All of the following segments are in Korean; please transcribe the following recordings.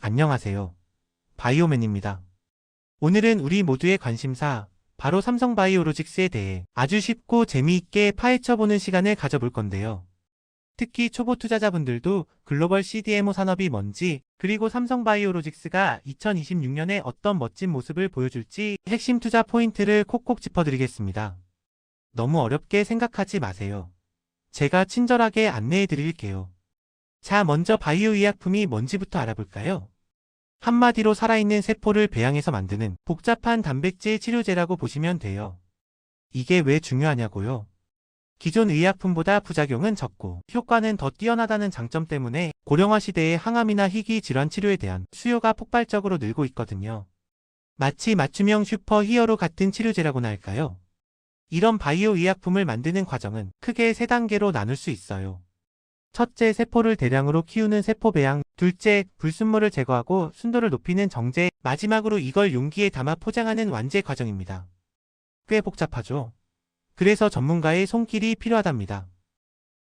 안녕하세요. 바이오맨입니다. 오늘은 우리 모두의 관심사, 바로 삼성바이오로직스에 대해 아주 쉽고 재미있게 파헤쳐보는 시간을 가져볼 건데요. 특히 초보 투자자분들도 글로벌 CDMO 산업이 뭔지, 그리고 삼성바이오로직스가 2026년에 어떤 멋진 모습을 보여줄지 핵심 투자 포인트를 콕콕 짚어드리겠습니다. 너무 어렵게 생각하지 마세요. 제가 친절하게 안내해 드릴게요. 자, 먼저 바이오 의약품이 뭔지부터 알아볼까요? 한마디로 살아있는 세포를 배양해서 만드는 복잡한 단백질 치료제라고 보시면 돼요. 이게 왜 중요하냐고요? 기존 의약품보다 부작용은 적고 효과는 더 뛰어나다는 장점 때문에 고령화 시대의 항암이나 희귀 질환 치료에 대한 수요가 폭발적으로 늘고 있거든요. 마치 맞춤형 슈퍼 히어로 같은 치료제라고나 할까요? 이런 바이오 의약품을 만드는 과정은 크게 세 단계로 나눌 수 있어요. 첫째, 세포를 대량으로 키우는 세포 배양. 둘째, 불순물을 제거하고 순도를 높이는 정제. 마지막으로 이걸 용기에 담아 포장하는 완제 과정입니다. 꽤 복잡하죠? 그래서 전문가의 손길이 필요하답니다.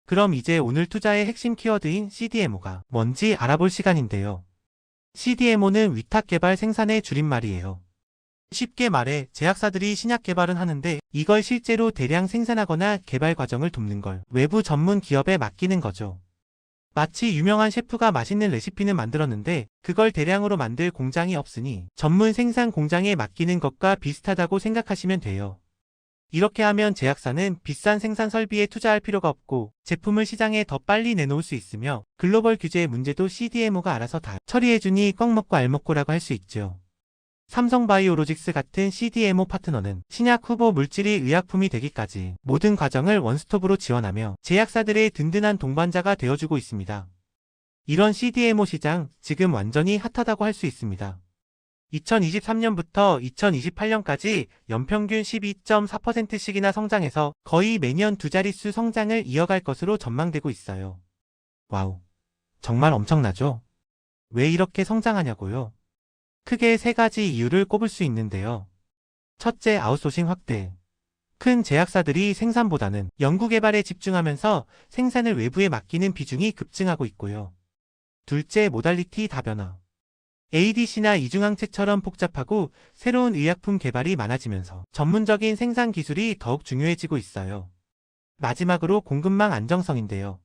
그럼 이제 오늘 투자의 핵심 키워드인 CDMO가 뭔지 알아볼 시간인데요. CDMO는 위탁 개발 생산의 줄임말이에요. 쉽게 말해 제약사들이 신약 개발은 하는데 이걸 실제로 대량 생산하거나 개발 과정을 돕는 걸 외부 전문 기업에 맡기는 거죠. 마치 유명한 셰프가 맛있는 레시피는 만들었는데 그걸 대량으로 만들 공장이 없으니 전문 생산 공장에 맡기는 것과 비슷하다고 생각하시면 돼요. 이렇게 하면 제약사는 비싼 생산 설비에 투자할 필요가 없고 제품을 시장에 더 빨리 내놓을 수 있으며 글로벌 규제의 문제도 CDMO가 알아서 다 처리해주니 꺽 먹고 알 먹고라고 할 수 있죠. 삼성바이오로직스 같은 CDMO 파트너는 신약 후보 물질이 의약품이 되기까지 모든 과정을 원스톱으로 지원하며 제약사들의 든든한 동반자가 되어주고 있습니다. 이런 CDMO 시장 지금 완전히 핫하다고 할 수 있습니다. 2023년부터 2028년까지 연평균 12.4%씩이나 성장해서 거의 매년 두 자릿수 성장을 이어갈 것으로 전망되고 있어요. 와우, 정말 엄청나죠? 왜 이렇게 성장하냐고요? 크게 세 가지 이유를 꼽을 수 있는데요. 첫째, 아웃소싱 확대. 큰 제약사들이 생산보다는 연구개발에 집중하면서 생산을 외부에 맡기는 비중이 급증하고 있고요. 둘째, 모달리티 다변화. ADC나 이중항체처럼 복잡하고 새로운 의약품 개발이 많아지면서 전문적인 생산 기술이 더욱 중요해지고 있어요. 마지막으로 공급망 안정성인데요.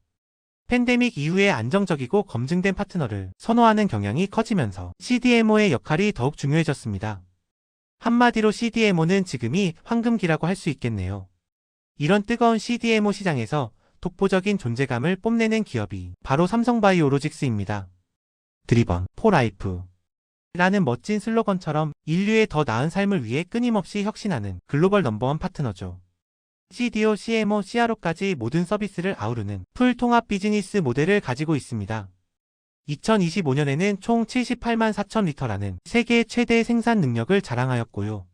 팬데믹 이후에 안정적이고 검증된 파트너를 선호하는 경향이 커지면서 CDMO의 역할이 더욱 중요해졌습니다. 한마디로 CDMO는 지금이 황금기라고 할 수 있겠네요. 이런 뜨거운 CDMO 시장에서 독보적인 존재감을 뽐내는 기업이 바로 삼성바이오로직스입니다. 드리번 포라이프 라는 멋진 슬로건처럼 인류의 더 나은 삶을 위해 끊임없이 혁신하는 글로벌 넘버원 파트너죠. CDO, CMO, CRO까지 모든 서비스를 아우르는 풀 통합 비즈니스 모델을 가지고 있습니다. 2025년에는 총 78만 4천 리터라는 세계 최대 생산 능력을 자랑하였고요.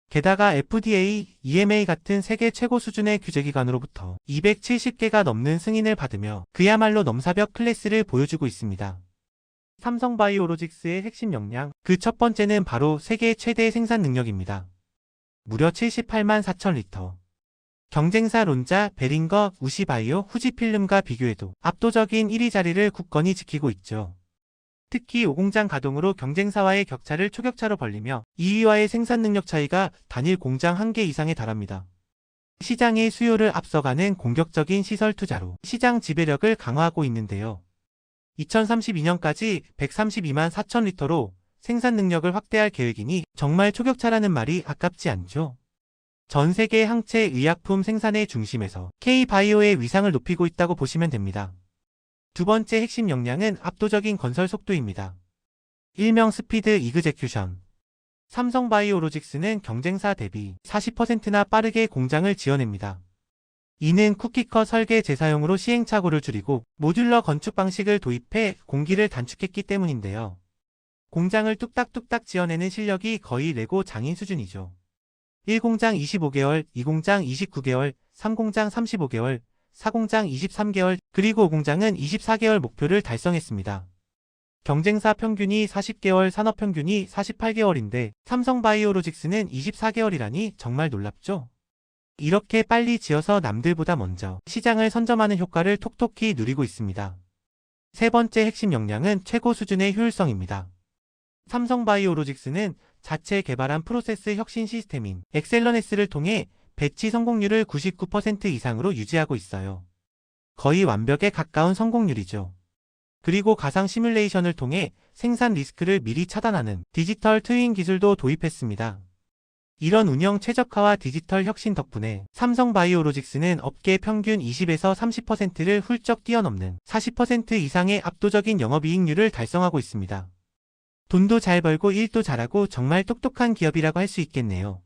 게다가 FDA, EMA 같은 세계 최고 수준의 규제기관으로부터 270개가 넘는 승인을 받으며 그야말로 넘사벽 클래스를 보여주고 있습니다. 삼성바이오로직스의 핵심 역량, 그 첫 번째는 바로 세계 최대 생산 능력입니다. 무려 78만 4천 리터. 경쟁사 론자, 베링거, 우시바이오, 후지필름과 비교해도 압도적인 1위 자리를 굳건히 지키고 있죠. 특히 5공장 가동으로 경쟁사와의 격차를 초격차로 벌리며 2위와의 생산 능력 차이가 단일 공장 1개 이상에 달합니다. 시장의 수요를 앞서가는 공격적인 시설 투자로 시장 지배력을 강화하고 있는데요. 2032년까지 132만 4천 리터로 생산 능력을 확대할 계획이니 정말 초격차라는 말이 아깝지 않죠. 전 세계 항체 의약품 생산의 중심에서 K-바이오의 위상을 높이고 있다고 보시면 됩니다. 두 번째 핵심 역량은 압도적인 건설 속도입니다. 일명 스피드 이그제큐션. 삼성바이오로직스는 경쟁사 대비 40%나 빠르게 공장을 지어냅니다. 이는 쿠키컷 설계 재사용으로 시행착오를 줄이고 모듈러 건축 방식을 도입해 공기를 단축했기 때문인데요. 공장을 뚝딱뚝딱 지어내는 실력이 거의 레고 장인 수준이죠. 1공장 25개월, 2공장 29개월, 3공장 35개월, 4공장 23개월, 그리고 5공장은 24개월 목표를 달성했습니다. 경쟁사 평균이 40개월, 산업 평균이 48개월인데 삼성바이오로직스는 24개월이라니 정말 놀랍죠? 이렇게 빨리 지어서 남들보다 먼저 시장을 선점하는 효과를 톡톡히 누리고 있습니다. 세 번째 핵심 역량은 최고 수준의 효율성입니다. 삼성바이오로직스는 자체 개발한 프로세스 혁신 시스템인 엑셀런스를 통해 배치 성공률을 99% 이상으로 유지하고 있어요. 거의 완벽에 가까운 성공률이죠. 그리고 가상 시뮬레이션을 통해 생산 리스크를 미리 차단하는 디지털 트윈 기술도 도입했습니다. 이런 운영 최적화와 디지털 혁신 덕분에 삼성바이오로직스는 업계 평균 20에서 30%를 훌쩍 뛰어넘는 40% 이상의 압도적인 영업이익률을 달성하고 있습니다. 돈도 잘 벌고 일도 잘하고 정말 똑똑한 기업이라고 할 수 있겠네요.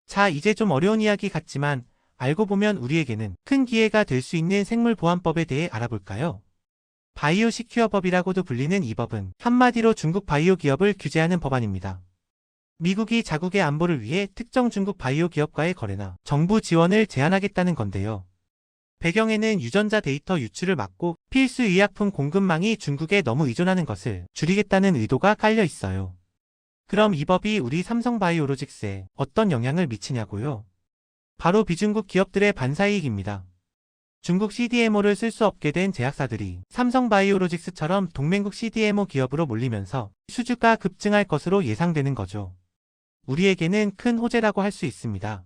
자, 이제 좀 어려운 이야기 같지만 알고 보면 우리에게는 큰 기회가 될 수 있는 생물보안법에 대해 알아볼까요? 바이오 시큐어법이라고도 불리는 이 법은 한마디로 중국 바이오 기업을 규제하는 법안입니다. 미국이 자국의 안보를 위해 특정 중국 바이오 기업과의 거래나 정부 지원을 제한하겠다는 건데요. 배경에는 유전자 데이터 유출을 막고 필수 의약품 공급망이 중국에 너무 의존하는 것을 줄이겠다는 의도가 깔려 있어요. 그럼 이 법이 우리 삼성바이오로직스에 어떤 영향을 미치냐고요? 바로 비중국 기업들의 반사이익입니다. 중국 CDMO를 쓸 수 없게 된 제약사들이 삼성바이오로직스처럼 동맹국 CDMO 기업으로 몰리면서 수주가 급증할 것으로 예상되는 거죠. 우리에게는 큰 호재라고 할 수 있습니다.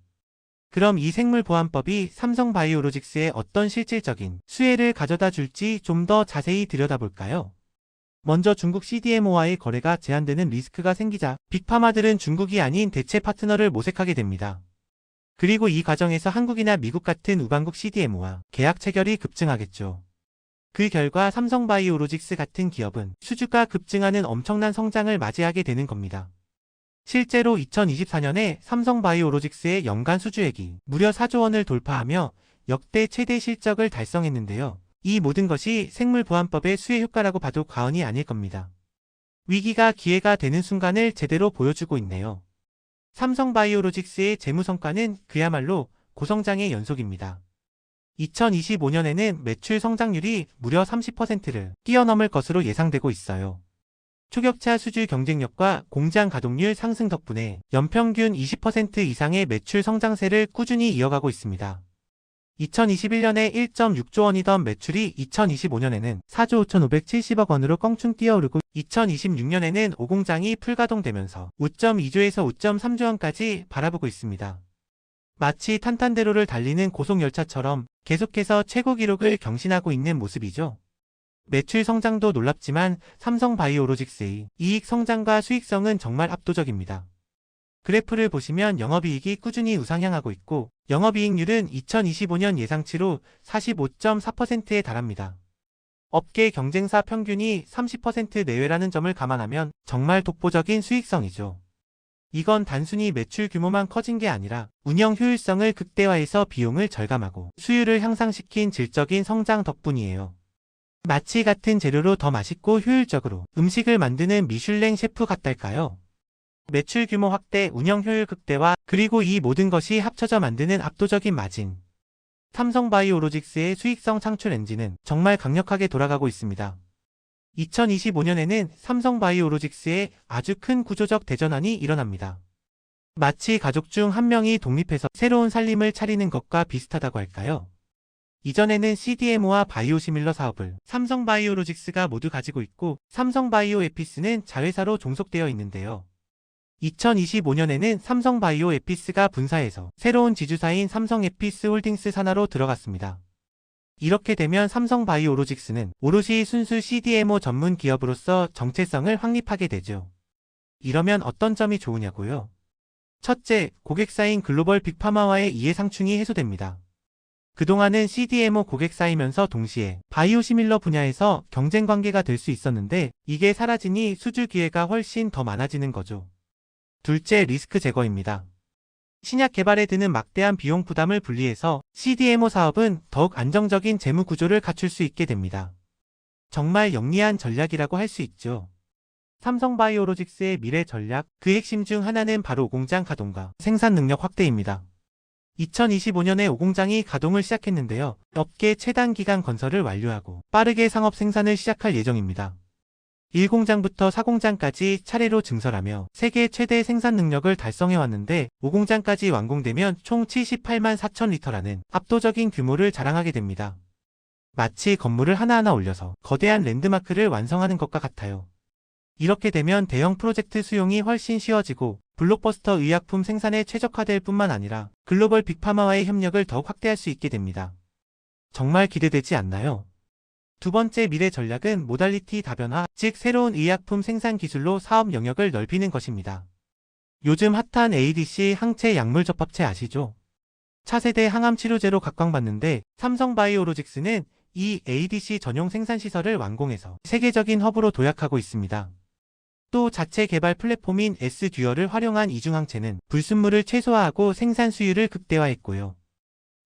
그럼 이 생물보안법이 삼성바이오로직스에 어떤 실질적인 수혜를 가져다 줄지 좀 더 자세히 들여다볼까요? 먼저 중국 CDMO와의 거래가 제한되는 리스크가 생기자 빅파마들은 중국이 아닌 대체 파트너를 모색하게 됩니다. 그리고 이 과정에서 한국이나 미국 같은 우방국 CDMO와 계약 체결이 급증하겠죠. 그 결과 삼성바이오로직스 같은 기업은 수주가 급증하는 엄청난 성장을 맞이하게 되는 겁니다. 실제로 2024년에 삼성바이오로직스의 연간 수주액이 무려 4조 원을 돌파하며 역대 최대 실적을 달성했는데요. 이 모든 것이 생물보안법의 수혜 효과라고 봐도 과언이 아닐 겁니다. 위기가 기회가 되는 순간을 제대로 보여주고 있네요. 삼성바이오로직스의 재무성과는 그야말로 고성장의 연속입니다. 2025년에는 매출 성장률이 무려 30%를 뛰어넘을 것으로 예상되고 있어요. 초격차 수주 경쟁력과 공장 가동률 상승 덕분에 연평균 20% 이상의 매출 성장세를 꾸준히 이어가고 있습니다. 2021년에 1.6조 원이던 매출이 2025년에는 4조 5,570억 원으로 껑충 뛰어오르고 2026년에는 5공장이 풀가동되면서 5.2조에서 5.3조 원까지 바라보고 있습니다. 마치 탄탄대로를 달리는 고속열차처럼 계속해서 최고 기록을 경신하고 있는 모습이죠. 매출 성장도 놀랍지만 삼성바이오로직스의 이익 성장과 수익성은 정말 압도적입니다. 그래프를 보시면 영업이익이 꾸준히 우상향하고 있고 영업이익률은 2025년 예상치로 45.4%에 달합니다. 업계 경쟁사 평균이 30% 내외라는 점을 감안하면 정말 독보적인 수익성이죠. 이건 단순히 매출 규모만 커진 게 아니라 운영 효율성을 극대화해서 비용을 절감하고 수율을 향상시킨 질적인 성장 덕분이에요. 마치 같은 재료로 더 맛있고 효율적으로 음식을 만드는 미슐랭 셰프 같달까요? 매출 규모 확대, 운영 효율 극대화, 그리고 이 모든 것이 합쳐져 만드는 압도적인 마진. 삼성바이오로직스의 수익성 창출 엔진은 정말 강력하게 돌아가고 있습니다. 2025년에는 삼성바이오로직스에 아주 큰 구조적 대전환이 일어납니다. 마치 가족 중 한 명이 독립해서 새로운 살림을 차리는 것과 비슷하다고 할까요? 이전에는 CDMO와 바이오시밀러 사업을 삼성바이오로직스가 모두 가지고 있고 삼성바이오에피스는 자회사로 종속되어 있는데요. 2025년에는 삼성바이오에피스가 분사해서 새로운 지주사인 삼성에피스홀딩스 산하로 들어갔습니다. 이렇게 되면 삼성바이오로직스는 오롯이 순수 CDMO 전문 기업으로서 정체성을 확립하게 되죠. 이러면 어떤 점이 좋으냐고요? 첫째, 고객사인 글로벌 빅파마와의 이해상충이 해소됩니다. 그동안은 CDMO 고객사이면서 동시에 바이오시밀러 분야에서 경쟁 관계가 될 수 있었는데 이게 사라지니 수주 기회가 훨씬 더 많아지는 거죠. 둘째, 리스크 제거입니다. 신약 개발에 드는 막대한 비용 부담을 분리해서 CDMO 사업은 더욱 안정적인 재무 구조를 갖출 수 있게 됩니다. 정말 영리한 전략이라고 할 수 있죠. 삼성바이오로직스의 미래 전략, 그 핵심 중 하나는 바로 5공장 가동과 생산 능력 확대입니다. 2025년에 5공장이 가동을 시작했는데요. 업계 최단 기간 건설을 완료하고 빠르게 상업 생산을 시작할 예정입니다. 1공장부터 4공장까지 차례로 증설하며 세계 최대 생산 능력을 달성해왔는데 5공장까지 완공되면 총 78만 4천 리터라는 압도적인 규모를 자랑하게 됩니다. 마치 건물을 하나하나 올려서 거대한 랜드마크를 완성하는 것과 같아요. 이렇게 되면 대형 프로젝트 수용이 훨씬 쉬워지고 블록버스터 의약품 생산에 최적화될 뿐만 아니라 글로벌 빅파마와의 협력을 더욱 확대할 수 있게 됩니다. 정말 기대되지 않나요? 두 번째 미래 전략은 모달리티 다변화, 즉 새로운 의약품 생산 기술로 사업 영역을 넓히는 것입니다. 요즘 핫한 ADC 항체 약물 접합체 아시죠? 차세대 항암 치료제로 각광받는데 삼성바이오로직스는 이 ADC 전용 생산 시설을 완공해서 세계적인 허브로 도약하고 있습니다. 또 자체 개발 플랫폼인 S듀얼을 활용한 이중항체는 불순물을 최소화하고 생산 수율을 극대화했고요.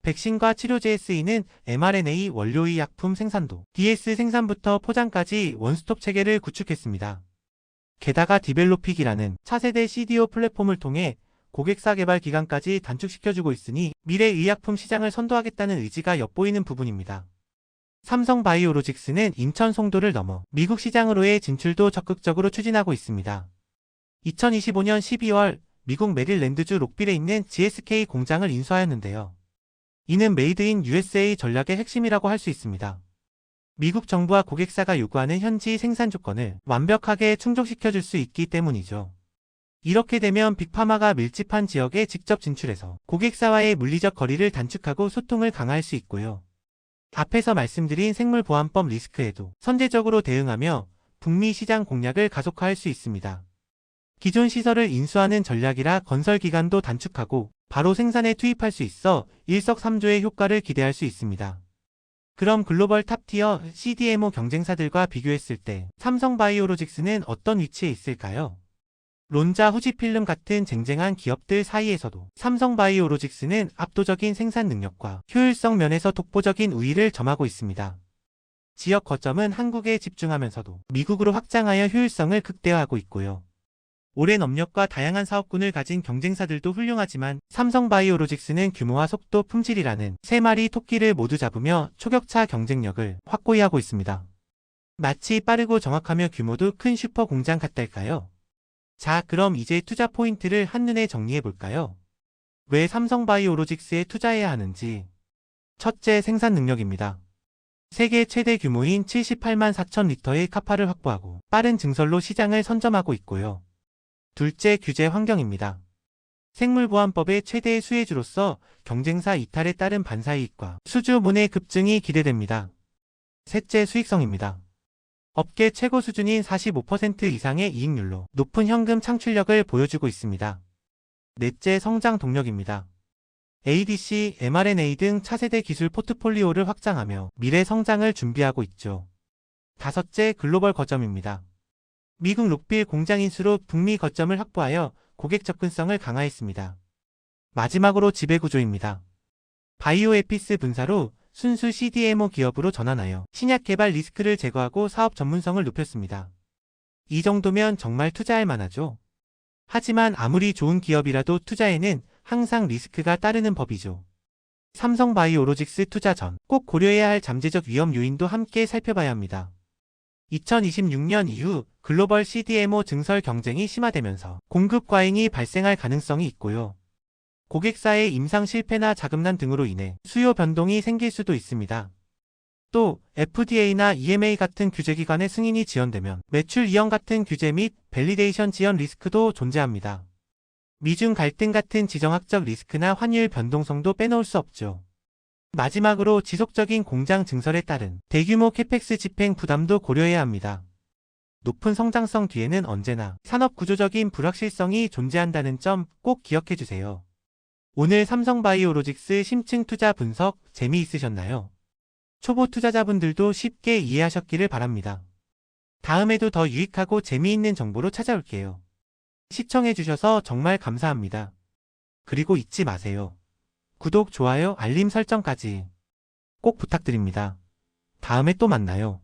백신과 치료제에 쓰이는 mRNA 원료의 약품 생산도 DS 생산부터 포장까지 원스톱 체계를 구축했습니다. 게다가 디벨로픽이라는 차세대 CDO 플랫폼을 통해 고객사 개발 기간까지 단축시켜주고 있으니 미래 의약품 시장을 선도하겠다는 의지가 엿보이는 부분입니다. 삼성바이오로직스는 인천 송도를 넘어 미국 시장으로의 진출도 적극적으로 추진하고 있습니다. 2025년 12월 미국 메릴랜드주 록빌에 있는 GSK 공장을 인수하였는데요. 이는 메이드 인 USA 전략의 핵심이라고 할 수 있습니다. 미국 정부와 고객사가 요구하는 현지 생산 조건을 완벽하게 충족시켜줄 수 있기 때문이죠. 이렇게 되면 빅파마가 밀집한 지역에 직접 진출해서 고객사와의 물리적 거리를 단축하고 소통을 강화할 수 있고요. 앞에서 말씀드린 생물보안법 리스크에도 선제적으로 대응하며 북미 시장 공략을 가속화할 수 있습니다. 기존 시설을 인수하는 전략이라 건설 기간도 단축하고 바로 생산에 투입할 수 있어 일석삼조의 효과를 기대할 수 있습니다. 그럼 글로벌 탑티어 CDMO 경쟁사들과 비교했을 때 삼성바이오로직스는 어떤 위치에 있을까요? 론자, 후지필름 같은 쟁쟁한 기업들 사이에서도 삼성바이오로직스는 압도적인 생산 능력과 효율성 면에서 독보적인 우위를 점하고 있습니다. 지역 거점은 한국에 집중하면서도 미국으로 확장하여 효율성을 극대화하고 있고요. 오랜 업력과 다양한 사업군을 가진 경쟁사들도 훌륭하지만 삼성바이오로직스는 규모와 속도, 품질이라는 세 마리 토끼를 모두 잡으며 초격차 경쟁력을 확고히 하고 있습니다. 마치 빠르고 정확하며 규모도 큰 슈퍼 공장 같달까요? 자, 그럼 이제 투자 포인트를 한눈에 정리해볼까요? 왜 삼성바이오로직스에 투자해야 하는지. 첫째, 생산 능력입니다. 세계 최대 규모인 78만 4천 리터의 카파를 확보하고 빠른 증설로 시장을 선점하고 있고요. 둘째, 규제 환경입니다. 생물보안법의 최대의 수혜주로서 경쟁사 이탈에 따른 반사이익과 수주문의 급증이 기대됩니다. 셋째, 수익성입니다. 업계 최고 수준인 45% 이상의 이익률로 높은 현금 창출력을 보여주고 있습니다. 넷째, 성장 동력입니다. ADC, mRNA 등 차세대 기술 포트폴리오를 확장하며 미래 성장을 준비하고 있죠. 다섯째, 글로벌 거점입니다. 미국 록빌 공장 인수로 북미 거점을 확보하여 고객 접근성을 강화했습니다. 마지막으로 지배구조입니다. 바이오에피스 분사로 순수 CDMO 기업으로 전환하여 신약 개발 리스크를 제거하고 사업 전문성을 높였습니다. 이 정도면 정말 투자할 만하죠. 하지만 아무리 좋은 기업이라도 투자에는 항상 리스크가 따르는 법이죠. 삼성바이오로직스 투자 전 꼭 고려해야 할 잠재적 위험 요인도 함께 살펴봐야 합니다. 2026년 이후 글로벌 CDMO 증설 경쟁이 심화되면서 공급 과잉이 발생할 가능성이 있고요. 고객사의 임상 실패나 자금난 등으로 인해 수요 변동이 생길 수도 있습니다. 또 FDA나 EMA 같은 규제기관의 승인이 지연되면 매출 이연 같은 규제 및 밸리데이션 지연 리스크도 존재합니다. 미중 갈등 같은 지정학적 리스크나 환율 변동성도 빼놓을 수 없죠. 마지막으로 지속적인 공장 증설에 따른 대규모 캐펙스 집행 부담도 고려해야 합니다. 높은 성장성 뒤에는 언제나 산업 구조적인 불확실성이 존재한다는 점 꼭 기억해 주세요. 오늘 삼성바이오로직스 심층 투자 분석 재미있으셨나요? 초보 투자자분들도 쉽게 이해하셨기를 바랍니다. 다음에도 더 유익하고 재미있는 정보로 찾아올게요. 시청해 주셔서 정말 감사합니다. 그리고 잊지 마세요. 구독, 좋아요, 알림 설정까지 꼭 부탁드립니다. 다음에 또 만나요.